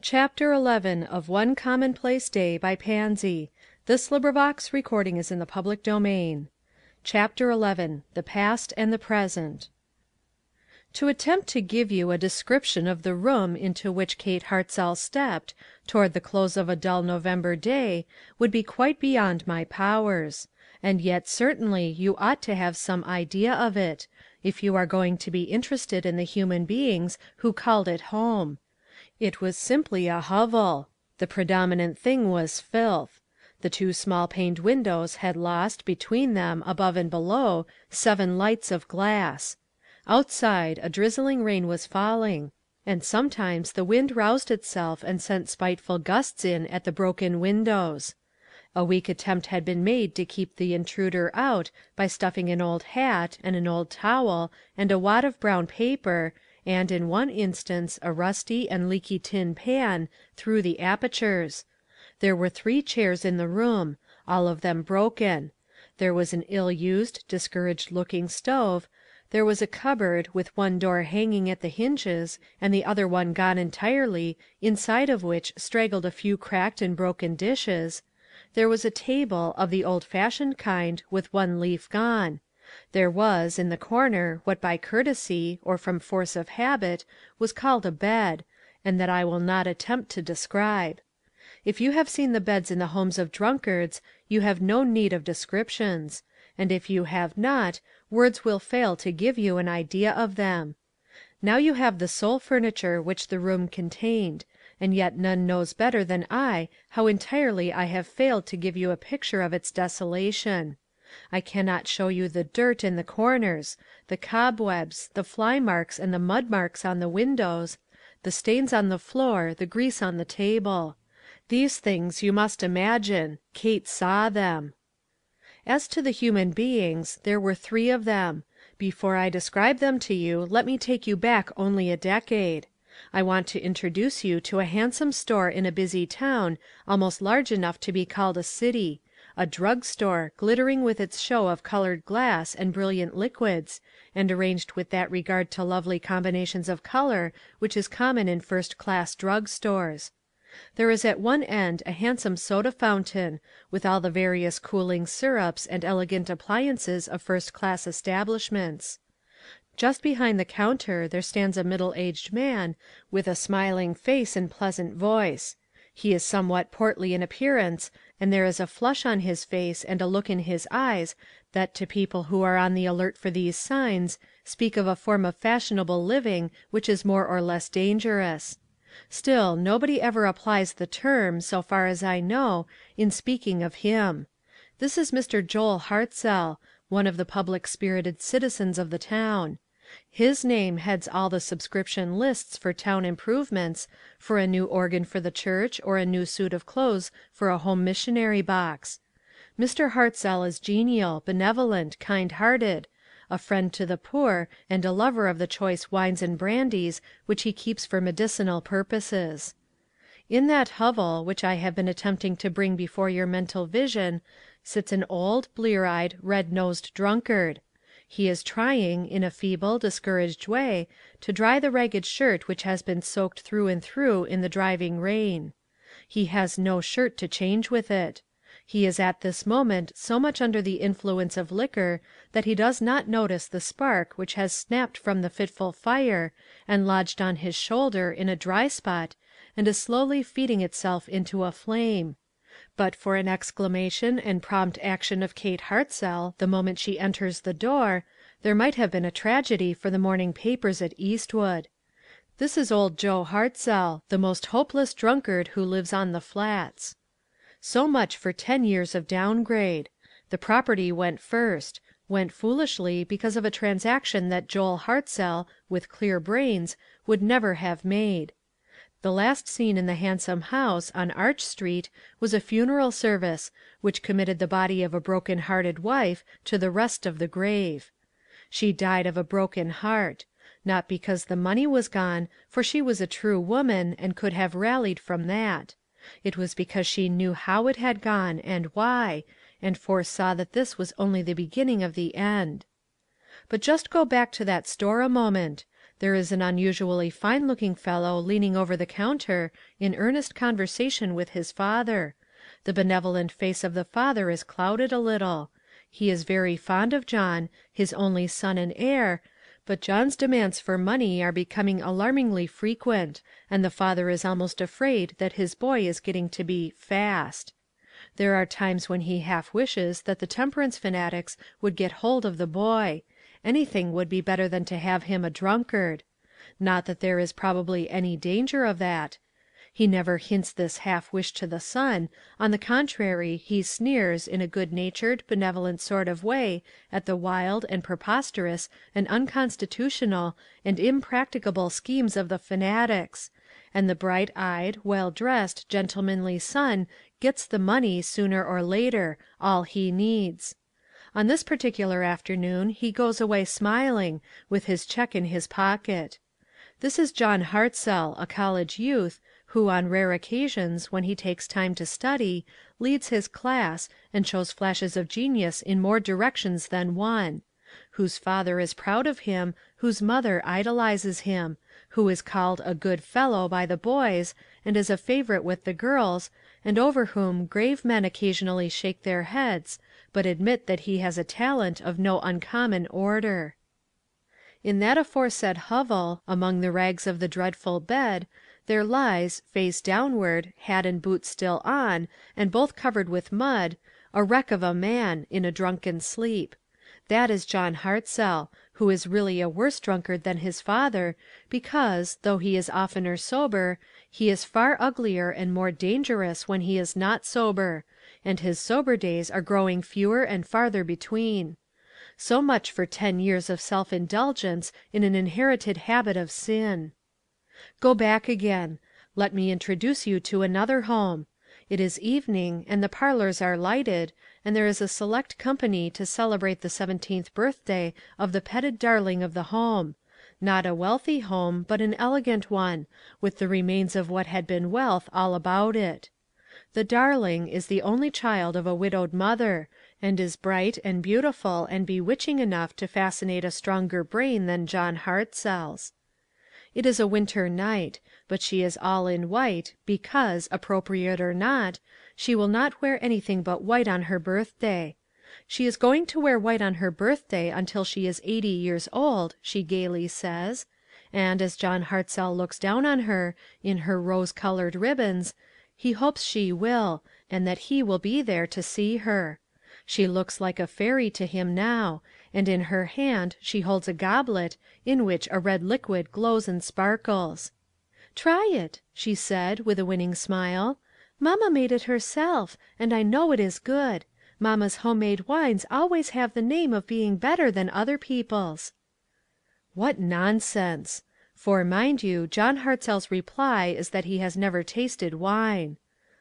Chapter 11 of One Commonplace Day by Pansy. Chapter 11 The Past and the Present. To attempt to give you a description of the room into which Kate Hartzell stepped, toward the close of a dull November day, would be quite beyond my powers; and yet certainly you ought to have some idea of it, if you are going to be interested in the human beings who called it home. It was simply a hovel. The predominant thing was filth. The two small paned windows had lost, between them, above and below, 7 lights of glass. Outside, a drizzling rain was falling, and sometimes the wind roused itself and sent spiteful gusts in at the broken windows. A weak attempt had been made to keep the intruder out by stuffing an old hat, and an old towel, and a wad of brown paper, and, in one instance, a rusty and leaky tin pan, through the apertures. There were 3 chairs in the room, all of them broken. There was an ill-used, discouraged-looking stove. There was a cupboard, with one door hanging at the hinges, and the other one gone entirely, inside of which straggled a few cracked and broken dishes. There was a table, of the old-fashioned kind, with one leaf gone. There was, in the corner, what by courtesy, or from force of habit, was called a bed, and that I will not attempt to describe. If you have seen the beds in the homes of drunkards, you have no need of descriptions; and if you have not, words will fail to give you an idea of them. Now you have the sole furniture which the room contained, and yet none knows better than I how entirely I have failed to give you a picture of its desolation. I cannot show you the dirt in the corners, the cobwebs, the fly marks and the mud marks on the windows, the stains on the floor, the grease on the table. These things you must imagine. Kate saw them. As to the human beings, there were 3 of them. Before I describe them to you, let me take you back only a decade. I want to introduce you to a handsome store in a busy town, almost large enough to be called a city, a drug store, glittering with its show of colored glass and brilliant liquids, and arranged with that regard to lovely combinations of color which is common in first-class drug stores. There is at one end a handsome soda fountain, with all the various cooling syrups and elegant appliances of first-class establishments. Just behind the counter there stands a middle-aged man, with a smiling face and pleasant voice. He is somewhat portly in appearance, and there is a flush on his face and a look in his eyes that to people who are on the alert for these signs, speak of a form of fashionable living which is more or less dangerous. Still, nobody ever applies the term, so far as I know, in speaking of him. This is Mr. Joel Hartzell, one of the public-spirited citizens of the town. His name heads all the subscription lists for town improvements, for a new organ for the church or a new suit of clothes for a home missionary box. Mr. Hartzell is genial, benevolent, kind-hearted, a friend to the poor, and a lover of the choice wines and brandies which he keeps for medicinal purposes. In that hovel, which I have been attempting to bring before your mental vision, sits an old, blear-eyed, red-nosed drunkard. He is trying, in a feeble, discouraged way, to dry the ragged shirt which has been soaked through and through in the driving rain. He has no shirt to change with it. He is at this moment so much under the influence of liquor that he does not notice the spark which has snapped from the fitful fire and lodged on his shoulder in a dry spot and is slowly feeding itself into a flame. But for an exclamation and prompt action of Kate Hartzell the moment she enters the door, there might have been a tragedy for the morning papers at Eastwood. This is old Joe Hartzell, the most hopeless drunkard who lives on the Flats. So much for 10 years of downgrade. The property went first, went foolishly because of a transaction that Joel Hartzell, with clear brains, would never have made. The last scene in the handsome house on Arch Street was a funeral service, which committed the body of a broken-hearted wife to the rest of the grave. She died of a broken heart; not because the money was gone, for she was a true woman, and could have rallied from that. It was because she knew how it had gone, and why, and foresaw that this was only the beginning of the end. But just go back to that store a moment. There is an unusually fine-looking fellow leaning over the counter in earnest conversation with his father. The benevolent face of the father is clouded a little. He is very fond of John, his only son and heir, but John's demands for money are becoming alarmingly frequent, and the father is almost afraid that his boy is getting to be "fast." There are times when he half wishes that the temperance fanatics would get hold of the boy. Anything would be better than to have him a drunkard. Not that there is probably any danger of that. He never hints this half wish to the son; on the contrary, he sneers, in a good-natured, benevolent sort of way, at the wild, and preposterous, and unconstitutional, and impracticable schemes of the fanatics, and the bright-eyed, well-dressed, gentlemanly son gets the money, sooner or later, all he needs. On this particular afternoon he goes away smiling, with his check in his pocket. This is John Hartzell, a college youth, who on rare occasions, when he takes time to study, leads his class, and shows flashes of genius in more directions than one; whose father is proud of him, whose mother idolizes him; who is called a good fellow by the boys, and is a favorite with the girls, and over whom grave men occasionally shake their heads, but admit that he has a talent of no uncommon order. In that aforesaid hovel, among the rags of the dreadful bed, there lies, face downward, hat and boots still on, and both covered with mud, a wreck of a man, in a drunken sleep. That is John Hartzell, who is really a worse drunkard than his father, because, though he is oftener sober, he is far uglier and more dangerous when he is not sober, and his sober days are growing fewer and farther between. So much for 10 years of self-indulgence in an inherited habit of sin. Go back again. Let me introduce you to another home. It is evening, and the parlors are lighted, and there is a select company to celebrate the 17th birthday of the petted darling of the home; not a wealthy home, but an elegant one, with the remains of what had been wealth all about it. The darling is the only child of a widowed mother, and is bright and beautiful and bewitching enough to fascinate a stronger brain than John Hartzell's. It is a winter night, but she is all in white, because, appropriate or not, she will not wear anything but white on her birthday. She is going to wear white on her birthday until she is 80 years old, she gaily says, and as John Hartzell looks down on her, in her rose-colored ribbons, he hopes she will, and that he will be there to see her. She looks like a fairy to him now, and in her hand she holds a goblet, in which a red liquid glows and sparkles. "Try it," she said, with a winning smile. "Mamma made it herself, and I know it is good. Mamma's homemade wines always have the name of being better than other people's." What nonsense! For, mind you, John Hartzell's reply is that he has never tasted wine.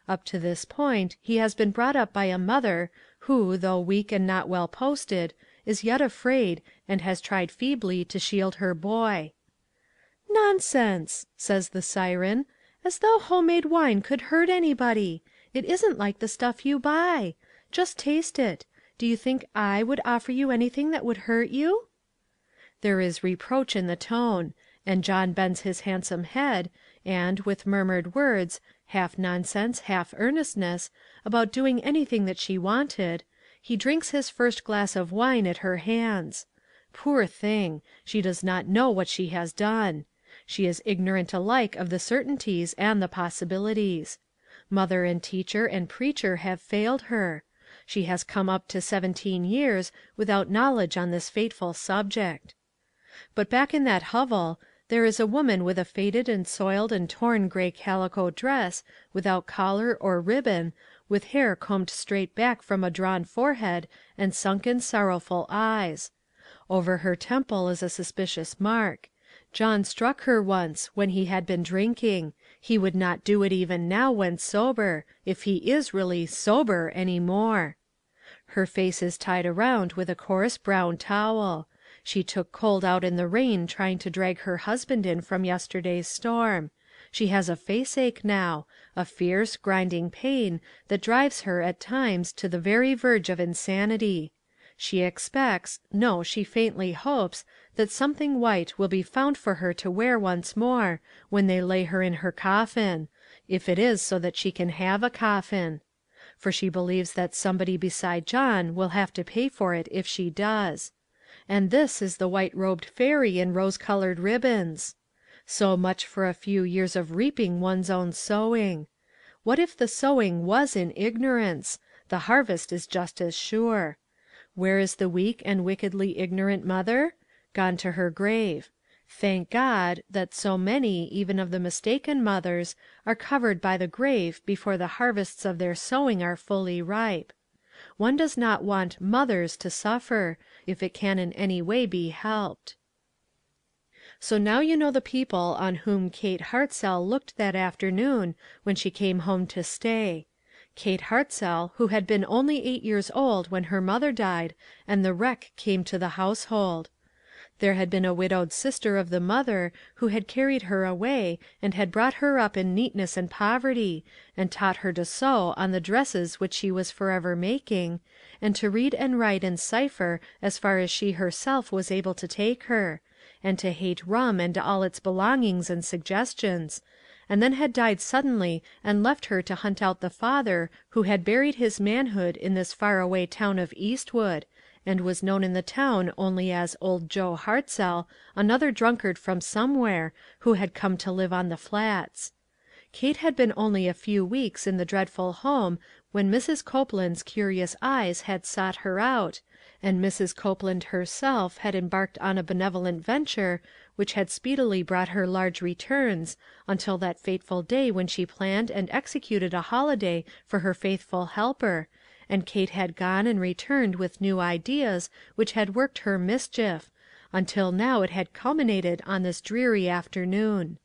Up to this point he has been brought up by a mother who, though weak and not well posted, is yet afraid, and has tried feebly to shield her boy. "Nonsense!" says the siren. "As though homemade wine could hurt anybody! It isn't like the stuff you buy. Just taste it. Do you think I would offer you anything that would hurt you?" There is reproach in the tone, and John bends his handsome head, and, with murmured words, half nonsense, half earnestness, about doing anything that she wanted, he drinks his first glass of wine at her hands. Poor thing! She does not know what she has done. She is ignorant alike of the certainties and the possibilities. Mother and teacher and preacher have failed her. She has come up to 17 years without knowledge on this fateful subject. But back in that hovel there is a woman with a faded and soiled and torn gray calico dress, without collar or ribbon, with hair combed straight back from a drawn forehead and sunken, sorrowful eyes. Over her temple is a suspicious mark. John struck her once, when he had been drinking. He would not do it even now when sober, if he is really sober any more. Her face is tied around with a coarse brown towel. She took cold out in the rain trying to drag her husband in from yesterday's storm. She has a faceache now, a fierce, grinding pain that drives her at times to the very verge of insanity. She expects, no, she faintly hopes, that something white will be found for her to wear once more, when they lay her in her coffin, if it is so that she can have a coffin. For she believes that somebody beside John will have to pay for it if she does. And this is the white-robed fairy in rose-colored ribbons! So much for a few years of reaping one's own sowing. What if the sowing was in ignorance? The harvest is just as sure. Where is the weak and wickedly ignorant mother? Gone to her grave. Thank God, that so many, even of the mistaken mothers, are covered by the grave before the harvests of their sowing are fully ripe. One does not want mothers to suffer, if it can in any way be helped. So now you know the people on whom Kate Hartzell looked that afternoon when she came home to stay. Kate Hartzell, who had been only 8 years old when her mother died and the wreck came to the household. There had been a widowed sister of the mother who had carried her away and had brought her up in neatness and poverty, and taught her to sew on the dresses which she was forever making, and to read and write and cipher as far as she herself was able to take her, and to hate rum and all its belongings and suggestions, and then had died suddenly and left her to hunt out the father who had buried his manhood in this far-away town of Eastwood, and was known in the town only as Old Joe Hartzell, another drunkard from somewhere, who had come to live on the Flats. Kate had been only a few weeks in the dreadful home when Mrs. Copeland's curious eyes had sought her out, and Mrs. Copeland herself had embarked on a benevolent venture which had speedily brought her large returns, until that fateful day when she planned and executed a holiday for her faithful helper, and Kate had gone and returned with new ideas which had worked her mischief, until now it had culminated on this dreary afternoon.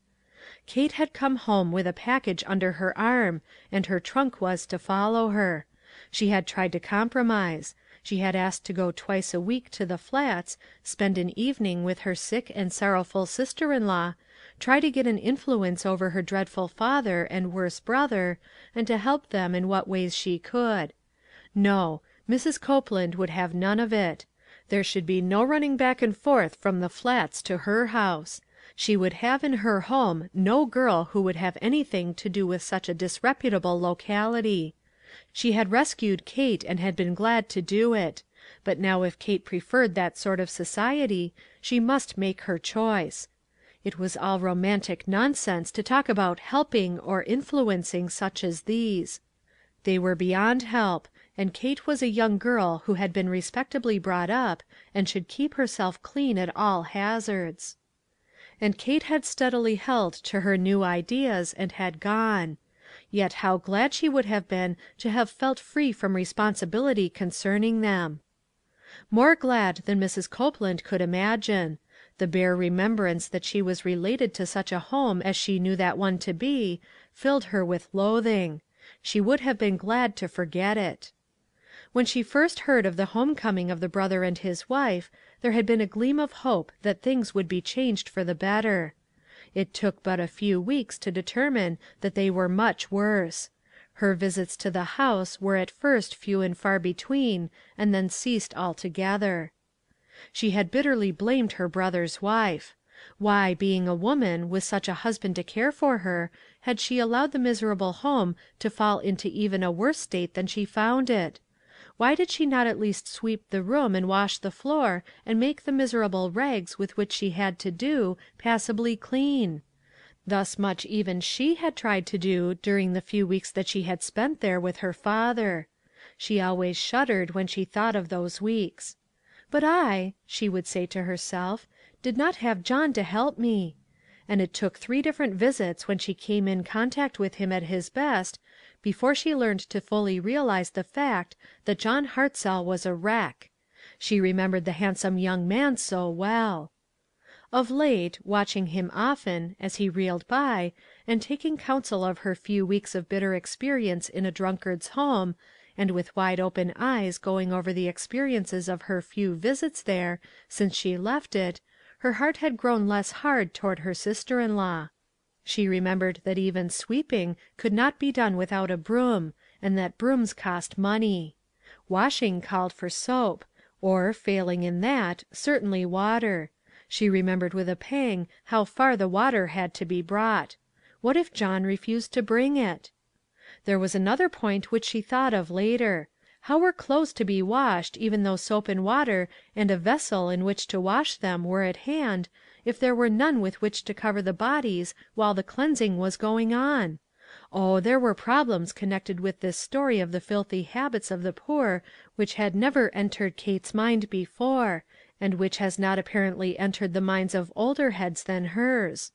Kate had come home with a package under her arm, and her trunk was to follow her. She had tried to compromise. She had asked to go twice a week to the Flats, spend an evening with her sick and sorrowful sister-in-law, try to get an influence over her dreadful father and worse brother, and to help them in what ways she could. No, Mrs. Copeland would have none of it. There should be no running back and forth from the Flats to her house. She would have in her home no girl who would have anything to do with such a disreputable locality. She had rescued Kate and had been glad to do it, but now if Kate preferred that sort of society, she must make her choice. It was all romantic nonsense to talk about helping or influencing such as these. They were beyond help, and Kate was a young girl who had been respectably brought up, and should keep herself clean at all hazards. And Kate had steadily held to her new ideas, and had gone. Yet how glad she would have been to have felt free from responsibility concerning them. More glad than Mrs. Copeland could imagine. The bare remembrance that she was related to such a home as she knew that one to be, filled her with loathing. She would have been glad to forget it. When she first heard of the homecoming of the brother and his wife, there had been a gleam of hope that things would be changed for the better. It took but a few weeks to determine that they were much worse. Her visits to the house were at first few and far between, and then ceased altogether. She had bitterly blamed her brother's wife. Why, being a woman, with such a husband to care for her, had she allowed the miserable home to fall into even a worse state than she found it? Why did she not at least sweep the room and wash the floor, and make the miserable rags with which she had to do, passably clean? Thus much even she had tried to do during the few weeks that she had spent there with her father. She always shuddered when she thought of those weeks. "But I," she would say to herself, "did not have John to help me." And it took 3 different visits when she came in contact with him at his best, before she learned to fully realize the fact that John Hartzell was a wreck. She remembered the handsome young man so well. Of late, watching him often, as he reeled by, and taking counsel of her few weeks of bitter experience in a drunkard's home, and with wide open eyes going over the experiences of her few visits there, since she left it, her heart had grown less hard toward her sister-in-law. She remembered that even sweeping could not be done without a broom, and that brooms cost money. Washing called for soap, Or, failing in that, certainly water. She remembered with a pang how far the water had to be brought. What if John refused to bring it? There was another point which she thought of later. How were clothes to be washed, even though soap and water and a vessel in which to wash them were at hand, if there were none with which to cover the bodies while the cleansing was going on? Oh, there were problems connected with this story of the filthy habits of the poor which had never entered Kate's mind before, and which has not apparently entered the minds of older heads than hers.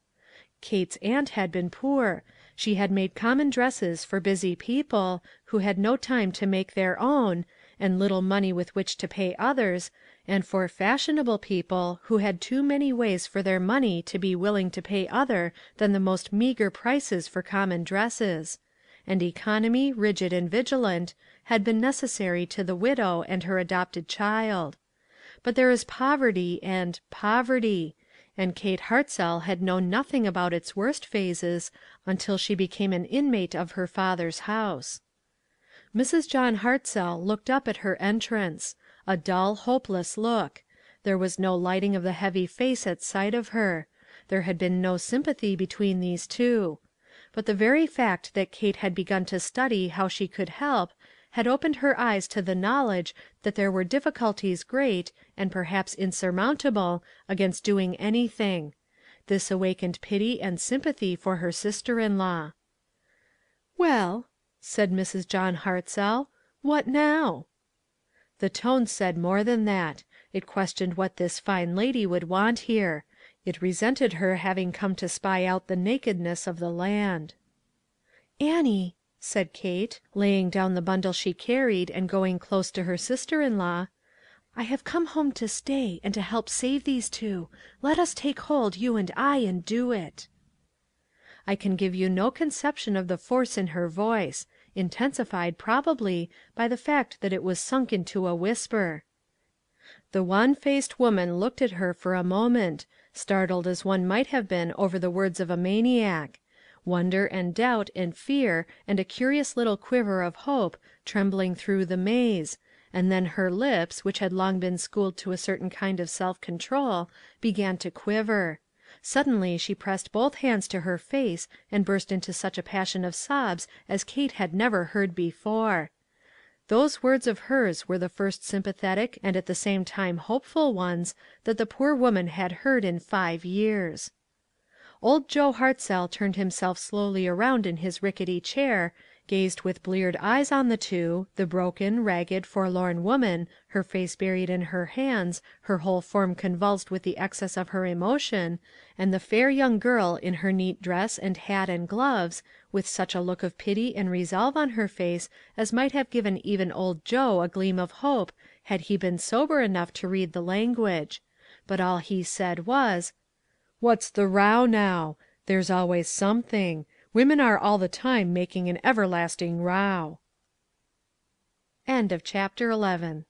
Kate's aunt had been poor; she had made common dresses for busy people, who had no time to make their own, and little money with which to pay others, and for fashionable people, who had too many ways for their money to be willing to pay other than the most meagre prices for common dresses; and economy, rigid and vigilant, had been necessary to the widow and her adopted child. But there is poverty and poverty, and Kate Hartzell had known nothing about its worst phases until she became an inmate of her father's house. Mrs. John Hartzell looked up at her entrance; a dull, hopeless look; there was no lighting of the heavy face at sight of her; there had been no sympathy between these two. But the very fact that Kate had begun to study how she could help had opened her eyes to the knowledge that there were difficulties great, and perhaps insurmountable, against doing anything. This awakened pity and sympathy for her sister in law. "Well," said Mrs. John Hartzell, "what now?" The tone said more than that. It questioned what this fine lady would want here. It resented her having come to spy out the nakedness of the land. "Annie," said Kate, laying down the bundle she carried and going close to her sister in law, "I have come home to stay, and to help save these two. Let us take hold, you and I, and do it." I can give you no conception of the force in her voice, intensified, probably, by the fact that it was sunk into a whisper. The wan-faced woman looked at her for a moment, startled as one might have been over the words of a maniac; wonder and doubt and fear and a curious little quiver of hope trembling through the maze, and then her lips, which had long been schooled to a certain kind of self-control, began to quiver. Suddenly she pressed both hands to her face and burst into such a passion of sobs as Kate had never heard before. Those words of hers were the first sympathetic and at the same time hopeful ones that the poor woman had heard in 5 years. Old Joe Hartzell turned himself slowly around in his rickety chair, gazed with bleared eyes on the two, the broken, ragged, forlorn woman, her face buried in her hands, her whole form convulsed with the excess of her emotion, and the fair young girl in her neat dress and hat and gloves, with such a look of pity and resolve on her face as might have given even old Joe a gleam of hope had he been sober enough to read the language. But all he said was, "What's the row now? There's always something. Women are all the time making an everlasting row." Chapter 12.